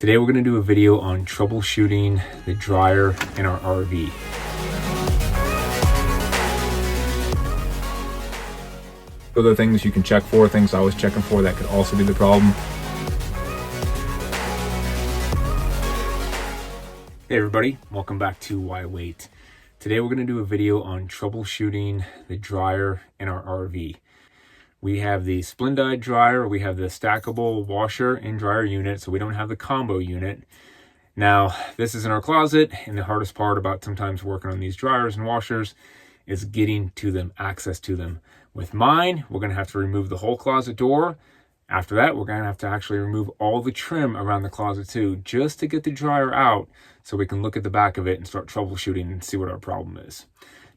Today we're going to do a video on troubleshooting the dryer in our RV. Other things you can check for, things I was checking for that could also be the problem. Hey everybody, welcome back to Why Wait. Today we're going to do a video on troubleshooting the dryer in our RV. We have the Splendide dryer, we have the stackable washer and dryer unit, so we don't have the combo unit. Now, this is in our closet, and the hardest part about sometimes working on these dryers and washers is getting to them, access to them. With mine, we're going to have to remove the whole closet door. After that, we're going to have to actually remove all the trim around the closet too, just to get the dryer out so we can look at the back of it and start troubleshooting and see what our problem is.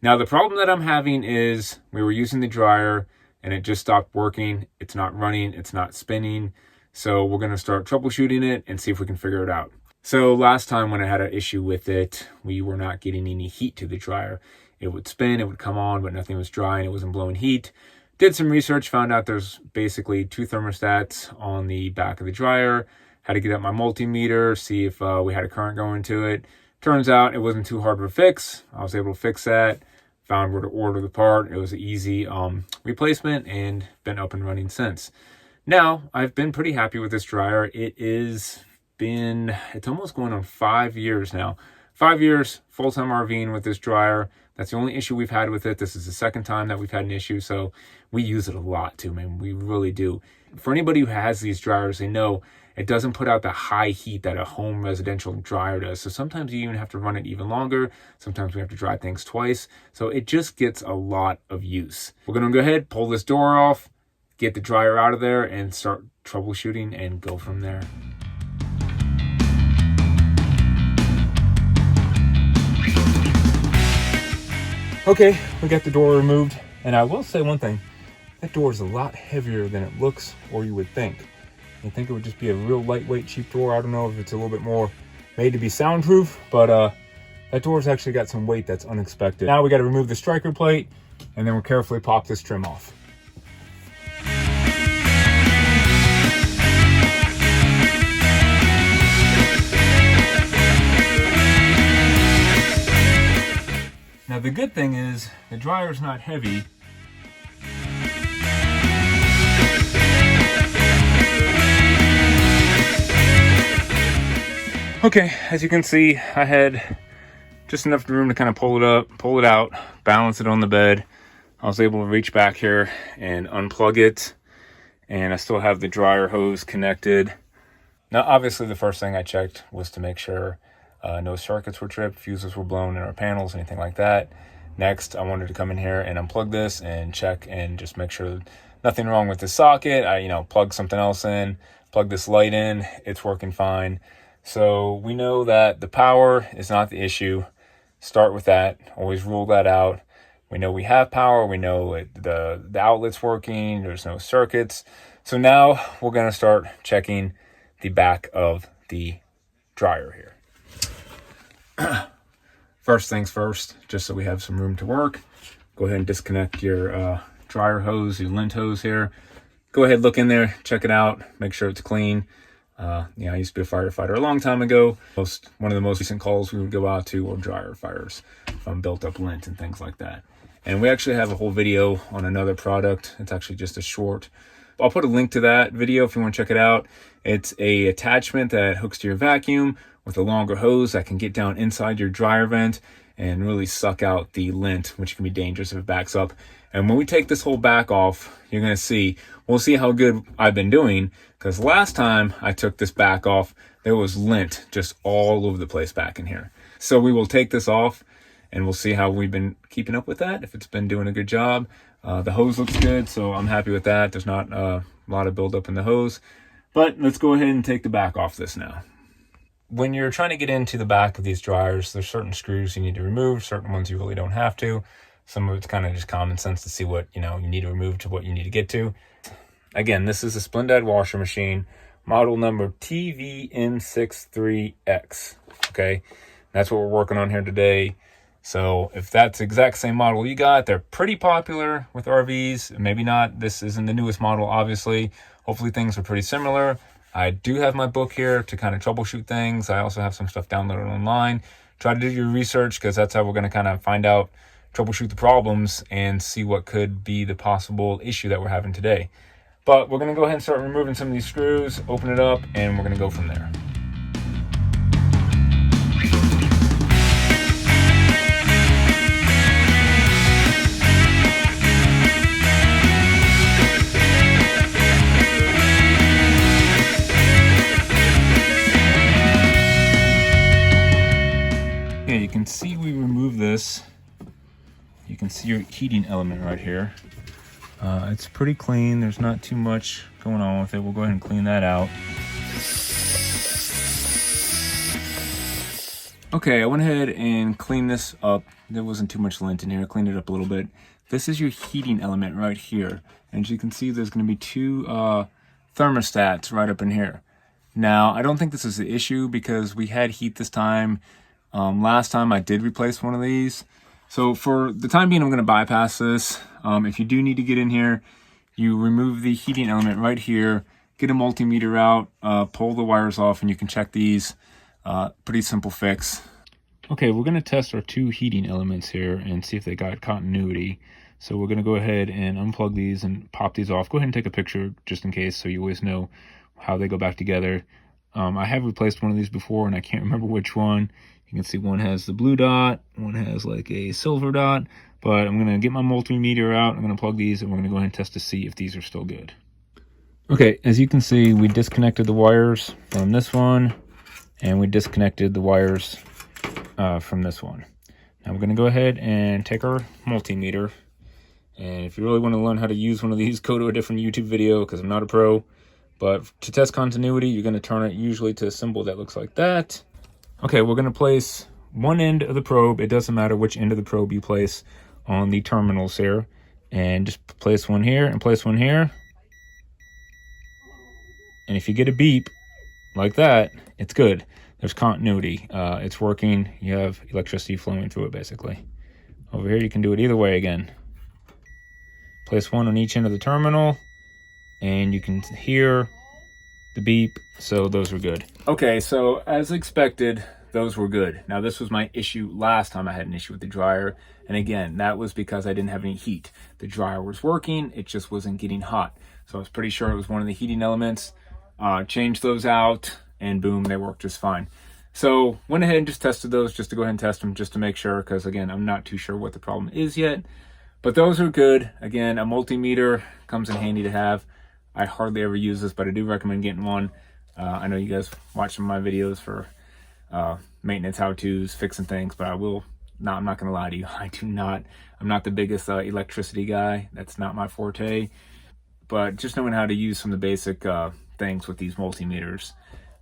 Now, the problem that I'm having is we were using the dryer and it just stopped working. It's not running, it's not spinning. So we're gonna start troubleshooting it and see if we can figure it out. So last time when I had an issue with it, we were not getting any heat to the dryer. It would spin, it would come on, but nothing was drying, it wasn't blowing heat. Did some research, found out there's basically 2 thermostats on the back of the dryer. Had to get out my multimeter, see if we had a current going to it. Turns out it wasn't too hard to fix. I was able to fix that. Found where to order the part. It was an easy replacement and been up and running since. Now, I've been pretty happy with this dryer. It's almost going on 5 years now. 5 years full-time RVing with this dryer. That's the only issue we've had with it. This is the second time that we've had an issue, so we use it a lot too, man. We really do. For anybody who has these dryers, they know it doesn't put out the high heat that a home residential dryer does. So sometimes you even have to run it even longer. Sometimes we have to dry things twice. So it just gets a lot of use. We're gonna go ahead, pull this door off, get the dryer out of there, and start troubleshooting and go from there. Okay, we got the door removed. And I will say one thing, that door is a lot heavier than it looks or you would think. You think it would just be a real lightweight, cheap door. I don't know if it's a little bit more made to be soundproof, but that door's actually got some weight that's unexpected. Now we got to remove the striker plate, and then we'll carefully pop this trim off. Now the good thing is the dryer's not heavy. Okay, as you can see, I had just enough room to kind of pull it up, pull it out, balance it on the bed. I was able to reach back here and unplug it, and I still have the dryer hose connected. Now, obviously, the first thing I checked was to make sure no circuits were tripped, fuses were blown in our panels, anything like that. Next, I wanted to come in here and unplug this and check and just make sure nothing wrong with the socket. I, plug something else in, plug this light in, it's working fine. So we know that the power is not the issue. Start with that. Always rule that out. We know we have power. We know the outlet's working. There's no circuits. So now we're going to start checking the back of the dryer here. First things first, just so we have some room to work, go ahead and disconnect your dryer hose, your lint hose here. Go ahead, look in there, check it out, make sure it's clean. I used to be a firefighter a long time ago. One of the most recent calls we would go out to were dryer fires from built up lint and things like that. And we actually have a whole video on another product. It's actually just a short. I'll put a link to that video if you want to check it out. It's a attachment that hooks to your vacuum with a longer hose that can get down inside your dryer vent and really suck out the lint, which can be dangerous if it backs up. And when we take this whole back off, you're going to see, we'll see how good I've been doing, because last time I took this back off, there was lint just all over the place back in here. So we will take this off and we'll see how we've been keeping up with that, if it's been doing a good job. The hose looks good, so I'm happy with that. There's not a lot of buildup in the hose. But let's go ahead and take the back off this now. When you're trying to get into the back of these dryers, there's certain screws you need to remove, certain ones you really don't have to. Some of it's kind of just common sense to see what you need to remove to what you need to get to. Again, this is a Splendide washer machine, model number TVM63X. Okay, that's what we're working on here today. So if that's the exact same model you got, they're pretty popular with RVs. Maybe not. This isn't the newest model, obviously. Hopefully things are pretty similar. I do have my book here to kind of troubleshoot things. I also have some stuff downloaded online. Try to do your research, because that's how we're going to kind of find out, troubleshoot the problems, and see what could be the possible issue that we're having today. But we're going to go ahead and start removing some of these screws, open it up, and we're going to go from there. Yeah, you can see we removed this. You can see your heating element right here. It's pretty clean. There's not too much going on with it. We'll go ahead and clean that out. Okay, I went ahead and cleaned this up. There wasn't too much lint in here. I cleaned it up a little bit. This is your heating element right here. And as you can see, there's going to be two thermostats right up in here. Now, I don't think this is the issue because we had heat this time. Last time I did replace one of these. So for the time being, I'm going to bypass this. If you do need to get in here, you remove the heating element right here, get a multimeter out, pull the wires off, and you can check these. Pretty simple fix. Okay, we're going to test our two heating elements here and see if they got continuity. So we're going to go ahead and unplug these and pop these off. Go ahead and take a picture just in case so you always know how they go back together. I have replaced one of these before and I can't remember which one. You can see one has the blue dot, one has like a silver dot, but I'm going to get my multimeter out. I'm going to plug these and we're going to go ahead and test to see if these are still good. Okay, as you can see, we disconnected the wires from this one and we disconnected the wires from this one. Now we're going to go ahead and take our multimeter, and if you really want to learn how to use one of these, go to a different YouTube video because I'm not a pro. But to test continuity, you're going to turn it usually to a symbol that looks like that. Okay, we're going to place one end of the probe. It doesn't matter which end of the probe you place on the terminals here. And just place one here and place one here. And if you get a beep like that, it's good. There's continuity. It's working. You have electricity flowing through it, basically. Over here, you can do it either way again. Place one on each end of the terminal, and you can hear the beep, so those were good. Okay, so as expected, those were good. Now this was my issue last time I had an issue with the dryer, and again, that was because I didn't have any heat. The dryer was working, it just wasn't getting hot. So I was pretty sure it was one of the heating elements. Changed those out, and boom, they worked just fine. So went ahead and just tested those just to go ahead and test them just to make sure, because again, I'm not too sure what the problem is yet. But those are good. Again, a multimeter comes in handy to have. I hardly ever use this, but I do recommend getting one. I know you guys watch some of my videos for maintenance how-tos, fixing things, but I'm not going to lie to you. I'm not the biggest electricity guy. That's not my forte. But just knowing how to use some of the basic things with these multimeters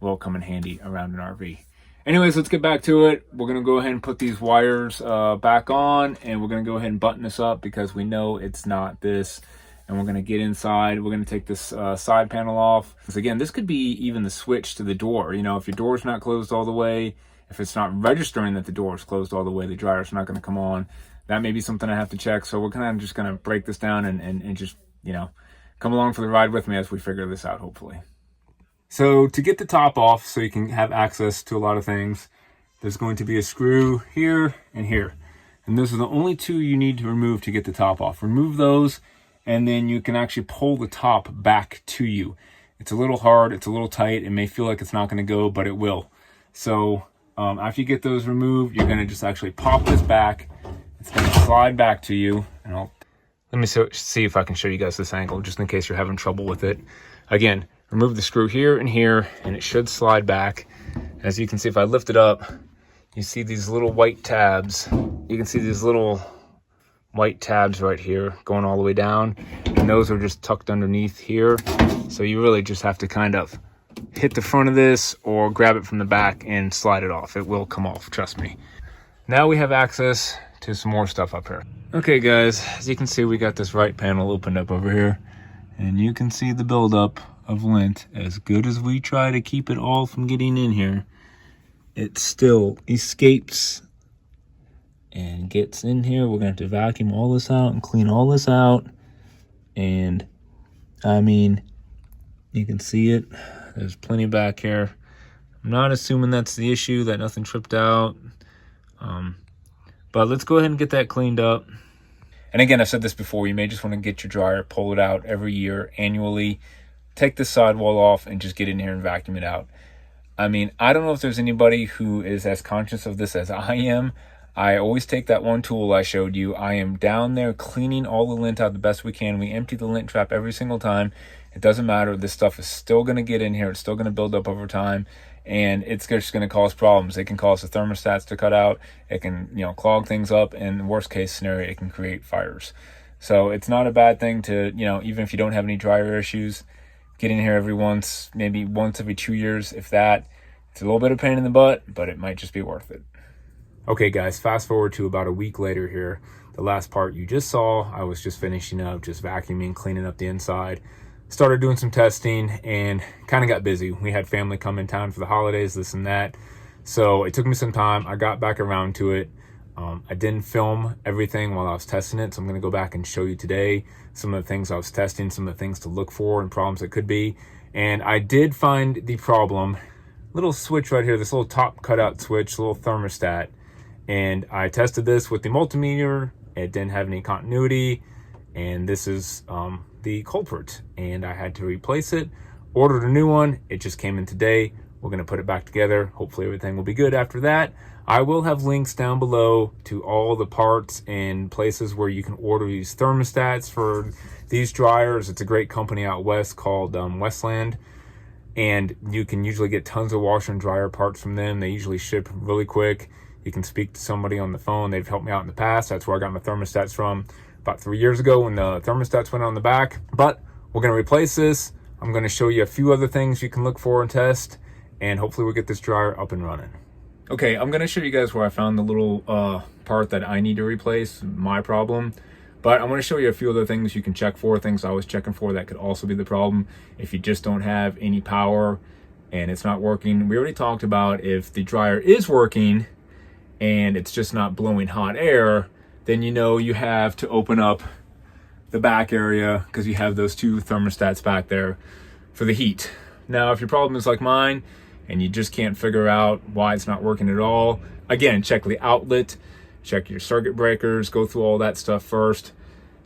will come in handy around an RV. Anyways, let's get back to it. We're going to go ahead and put these wires back on, and we're going to go ahead and button this up because we know it's not this. And we're going to get inside. We're going to take this side panel off. Because again, this could be even the switch to the door. You know, if your door's not closed all the way, if it's not registering that the door is closed all the way, the dryer's not going to come on. That may be something I have to check. So we're kind of just going to break this down and just, you know, come along for the ride with me as we figure this out, hopefully. So to get the top off so you can have access to a lot of things, there's going to be a screw here and here. And those are the only two you need to remove to get the top off. Remove those, and then you can actually pull the top back to you. It's a little hard, it's a little tight, it may feel like it's not going to go, but it will. So after you get those removed, you're going to just actually pop this back. It's going to slide back to you, and let me see if I can show you guys this angle, just in case you're having trouble with it. Again, remove the screw here and here, and it should slide back. As you can see, if I lift it up, you see these little white tabs. You can see these little white tabs right here going all the way down, and those are just tucked underneath here. So you really just have to kind of hit the front of this or grab it from the back and slide it off. It will come off, trust me. Now we have access to some more stuff up here. Okay guys, as you can see, we got this right panel opened up over here, and you can see the buildup of lint. As good as we try to keep it all from getting in here, it still escapes and gets in here. We're gonna have to vacuum all this out and clean all this out. And I mean, you can see it. There's plenty back here. I'm not assuming that's the issue, that nothing tripped out. But let's go ahead and get that cleaned up. And again, I've said this before, you may just want to get your dryer, pull it out every year, annually, take the sidewall off, and just get in here and vacuum it out. I mean, I don't know if there's anybody who is as conscious of this as I am. I always take that one tool I showed you. I am down there cleaning all the lint out the best we can. We empty the lint trap every single time. It doesn't matter. This stuff is still going to get in here. It's still going to build up over time. And it's just going to cause problems. It can cause the thermostats to cut out. It can, clog things up. And worst case scenario, it can create fires. So it's not a bad thing to, even if you don't have any dryer issues, get in here maybe once every 2 years, if that. It's a little bit of pain in the butt, but it might just be worth it. Okay, guys, fast forward to about a week later here. The last part you just saw, I was just finishing up, just vacuuming, cleaning up the inside. Started doing some testing and kind of got busy. We had family come in town for the holidays, this and that. So it took me some time. I got back around to it. I didn't film everything while I was testing it, so I'm going to go back and show you today some of the things I was testing, some of the things to look for and problems that could be. And I did find the problem. Little switch right here, this little top cutout switch, little thermostat. And I tested this with the multimeter. It didn't have any continuity. And this is the culprit. And I had to replace it. Ordered a new one. It just came in today. We're going to put it back together. Hopefully everything will be good after that. I will have links down below to all the parts and places where you can order these thermostats for these dryers. It's a great company out west called Westland. And you can usually get tons of washer and dryer parts from them. They usually ship really quick. You can speak to somebody on the phone. They've helped me out in the past. That's where I got my thermostats from about 3 years ago when the thermostats went on the back. But we're going to replace this. I'm going to show you a few other things you can look for and test. And hopefully we'll get this dryer up and running. Okay, I'm going to show you guys where I found the little part that I need to replace, my problem. But I'm going to show you a few other things you can check for, things I was checking for that could also be the problem if you just don't have any power and it's not working. We already talked about if the dryer is working and it's just not blowing hot air, then you have to open up the back area because you have those two thermostats back there for the heat. Now, if your problem is like mine and you just can't figure out why it's not working at all, again, check the outlet, check your circuit breakers, go through all that stuff first.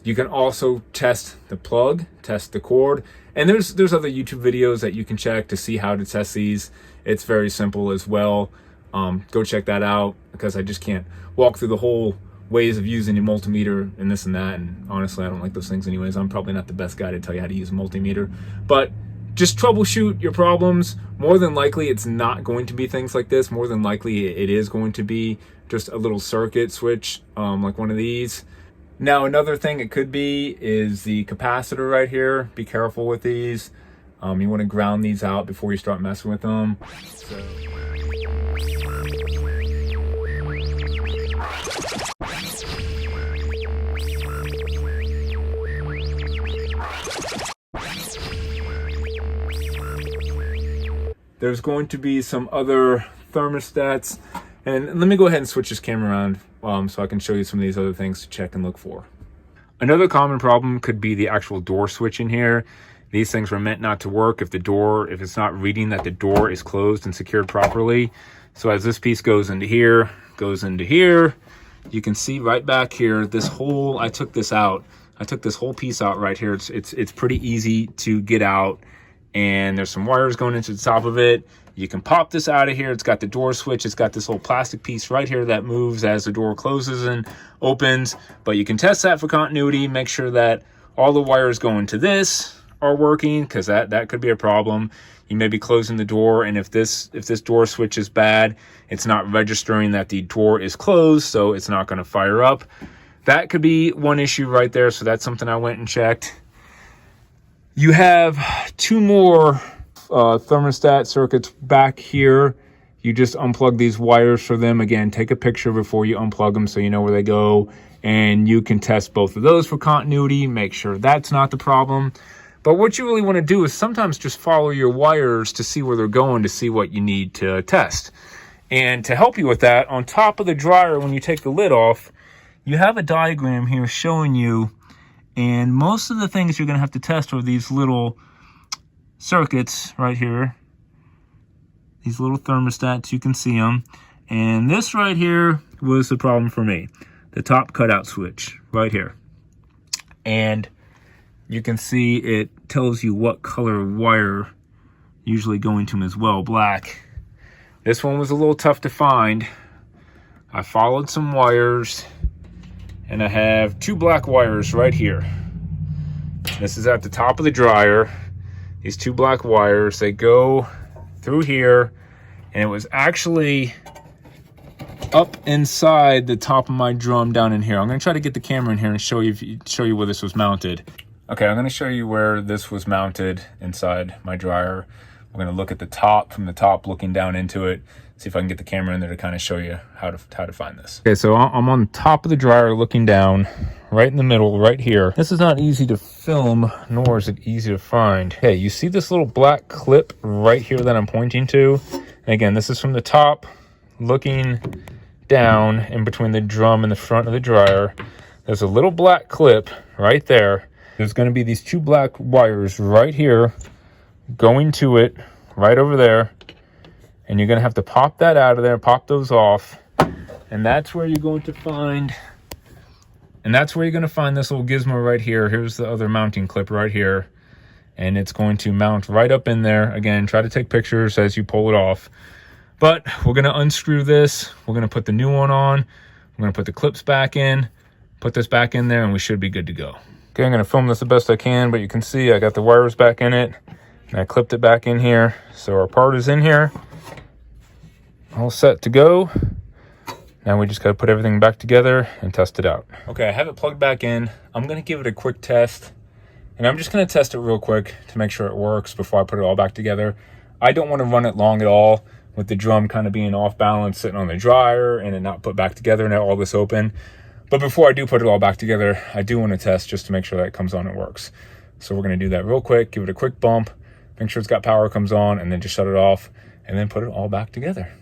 You can also test the plug, test the cord, and there's other YouTube videos that you can check to see how to test these. It's very simple as well. Go check that out because I just can't walk through the whole ways of using a multimeter and this and that. And honestly, I don't like those things anyways. I'm probably not the best guy to tell you how to use a multimeter, but just troubleshoot your problems. More than likely, it's not going to be things like this. More than likely, it is going to be just a little circuit switch, like one of these. Now, another thing it could be is the capacitor right here. Be careful with these. You want to ground these out before you start messing with them. There's going to be some other thermostats. And let me go ahead and switch this camera around so I can show you some of these other things to check and look for. Another common problem could be the actual door switch in here. These things were meant not to work if it's not reading that the door is closed and secured properly. So as this piece goes into here, you can see right back here, this whole, I took this whole piece out right here. It's pretty easy to get out. And there's some wires going into the top of it. You can pop this out of here. It's got the door switch. It's got this little plastic piece right here that moves as the door closes and opens. But you can test that for continuity. Make sure that all the wires going to this are working because that could be a problem. You may be closing the door, and if this door switch is bad, it's not registering that the door is closed, so it's not going to fire up. That could be one issue right there. So that's something I went and checked. You have two more thermostat circuits back here. You just unplug these wires for them. Again, take a picture before you unplug them so you know where they go. And you can test both of those for continuity. Make sure that's not the problem. But what you really want to do is sometimes just follow your wires to see where they're going to see what you need to test. And to help you with that, on top of the dryer, when you take the lid off, you have a diagram here showing you. And most of the things you're going to have to test are these little circuits right here. These little thermostats, you can see them. And this right here was the problem for me. The top cutout switch right here. And you can see it tells you what color wire usually going to them as well, black. This one was a little tough to find. I followed some wires and I have 2 black wires right here. This is at the top of the dryer. These 2 black wires, they go through here, and it was actually up inside the top of my drum down in here. I'm gonna try to get the camera in here and show you where this was mounted. Okay, I'm gonna show you where this was mounted inside my dryer. We're gonna look at the top, from the top looking down into it, see if I can get the camera in there to kind of show you how to find this. Okay, so I'm on the top of the dryer looking down, right in the middle, right here. This is not easy to film, nor is it easy to find. Hey, you see this little black clip right here that I'm pointing to? And again, this is from the top, looking down in between the drum and the front of the dryer. There's a little black clip right there. There's gonna be these 2 black wires right here, going to it, right over there. And you're gonna have to pop that out of there, pop those off. And that's where you're going to find, this little gizmo right here. Here's the other mounting clip right here. And it's going to mount right up in there. Again, try to take pictures as you pull it off. But we're gonna unscrew this. We're gonna put the new one on. We're gonna put the clips back in, put this back in there, and we should be good to go. Okay, I'm gonna film this the best I can, but you can see I got the wires back in it, and I clipped it back in here. So our part is in here, all set to go. Now we just gotta put everything back together and test it out. Okay, I have it plugged back in. I'm gonna give it a quick test, and I'm just gonna test it real quick to make sure it works before I put it all back together. I don't wanna run it long at all, with the drum kind of being off balance, sitting on the dryer, and it not put back together and all this open. But before I do put it all back together, I do want to test just to make sure that it comes on and works. So we're going to do that real quick, give it a quick bump, make sure it's got power, comes on, and then just shut it off, and then put it all back together.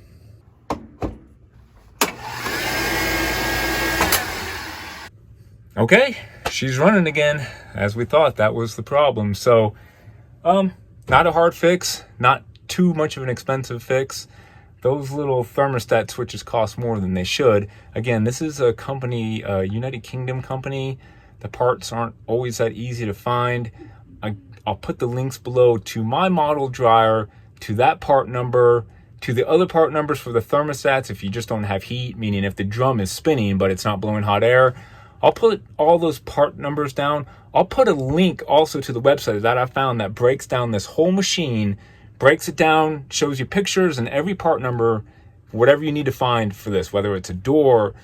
Okay, she's running again. As we thought, that was the problem. So, not a hard fix, not too much of an expensive fix. Those little thermostat switches cost more than they should. Again, this is a company, a United Kingdom company. The parts aren't always that easy to find. I'll put the links below to my model dryer, to that part number, to the other part numbers for the thermostats if you just don't have heat, meaning if the drum is spinning but it's not blowing hot air. I'll put all those part numbers down. I'll put a link also to the website that I found that breaks down this whole machine, breaks it down, shows you pictures and every part number, whatever you need to find for this, whether it's a door,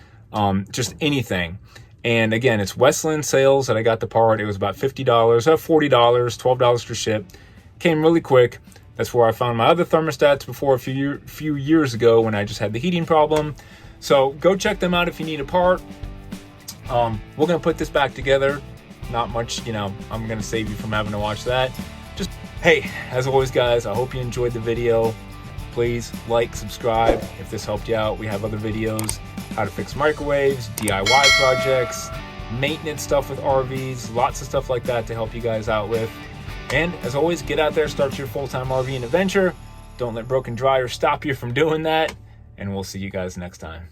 just anything. And again, it's Westland Sales that I got the part. It was about $50, $40, $12 for ship. Came really quick. That's where I found my other thermostats before a few years ago when I just had the heating problem. So go check them out if you need a part. We're gonna put this back together. Not much, I'm gonna save you from having to watch that. Just, hey, as always guys, I hope you enjoyed the video. Please like, subscribe if this helped you out. We have other videos, how to fix microwaves, DIY projects, maintenance stuff with RVs, lots of stuff like that to help you guys out with. And as always, get out there, start your full-time RV and adventure. Don't let broken dryers stop you from doing that. And we'll see you guys next time.